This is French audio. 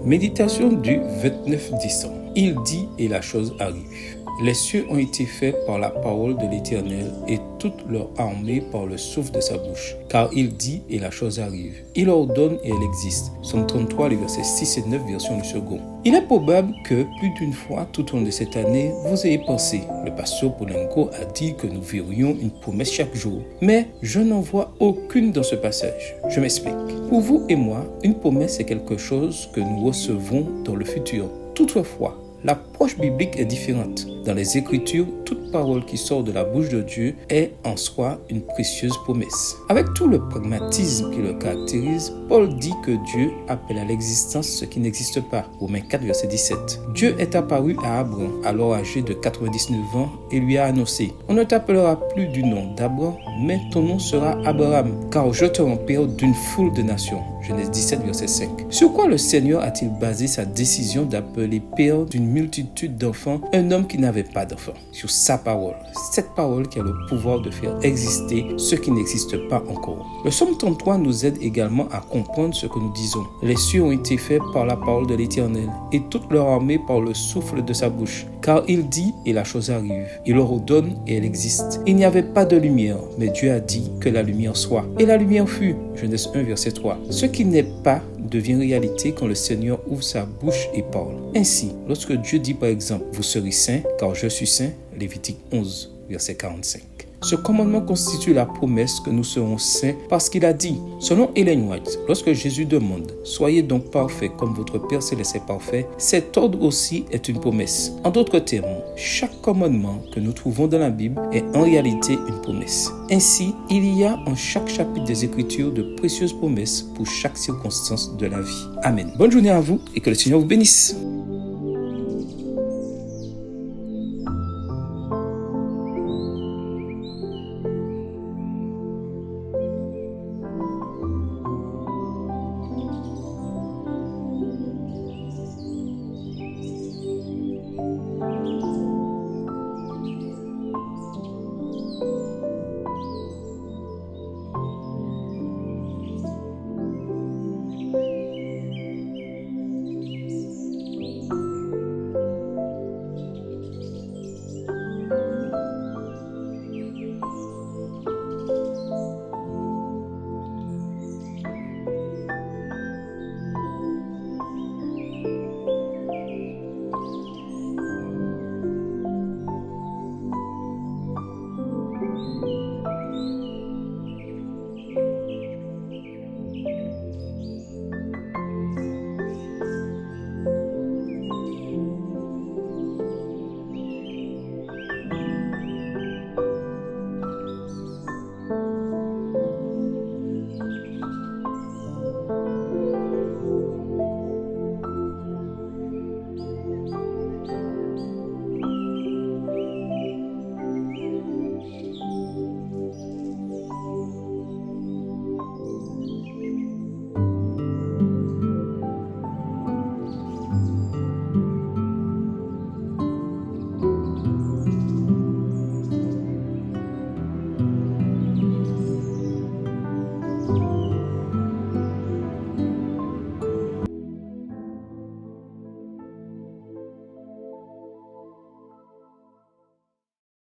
Méditation du 29 décembre. Il dit et la chose arrive. Les cieux ont été faits par la parole de l'Éternel et toute leur armée par le souffle de sa bouche. Car il dit et la chose arrive. Il ordonne et elle existe. Psaume 33, les versets 6 et 9, version du second. Il est probable que plus d'une fois tout au long de cette année, vous ayez pensé. Le pasteur Polenko a dit que nous verrions une promesse chaque jour. Mais je n'en vois aucune dans ce passage. Je m'explique. Pour vous et moi, une promesse est quelque chose que nous recevons dans le futur. Toutefois, l'approche biblique est différente. Dans les Écritures, toute parole qui sort de la bouche de Dieu est en soi une précieuse promesse. Avec tout le pragmatisme qui le caractérise, Paul dit que Dieu appelle à l'existence ce qui n'existe pas. Romains 4, verset 17. Dieu est apparu à Abraham, alors âgé de 99 ans, et lui a annoncé « On ne t'appellera plus du nom d'Abraham, mais ton nom sera Abraham, car je te rends père d'une foule de nations. » Genèse 17, verset 5. Sur quoi le Seigneur a-t-il basé sa décision d'appeler père d'une multitude d'enfants un homme qui n'avait pas d'enfants? Sur sa parole. Cette parole qui a le pouvoir de faire exister ce qui n'existe pas encore. Le psaume 33 nous aide également à comprendre ce que nous disons. Les cieux ont été faits par la parole de l'Éternel et toute leur armée par le souffle de sa bouche. Car il dit et la chose arrive. Il leur ordonne et elle existe. Il n'y avait pas de lumière, mais Dieu a dit que la lumière soit. Et la lumière fut. Genèse 1, verset 3. Ce qui n'est pas devient réalité quand le Seigneur ouvre sa bouche et parle. Ainsi, lorsque Dieu dit par exemple « Vous serez saints, car je suis saint » Lévitique 11, verset 45. Ce commandement constitue la promesse que nous serons saints parce qu'il a dit. Selon Ellen White, lorsque Jésus demande « Soyez donc parfaits comme votre Père Céleste est parfait », cet ordre aussi est une promesse. En d'autres termes, chaque commandement que nous trouvons dans la Bible est en réalité une promesse. Ainsi, il y a en chaque chapitre des Écritures de précieuses promesses pour chaque circonstance de la vie. Amen. Bonne journée à vous et que le Seigneur vous bénisse.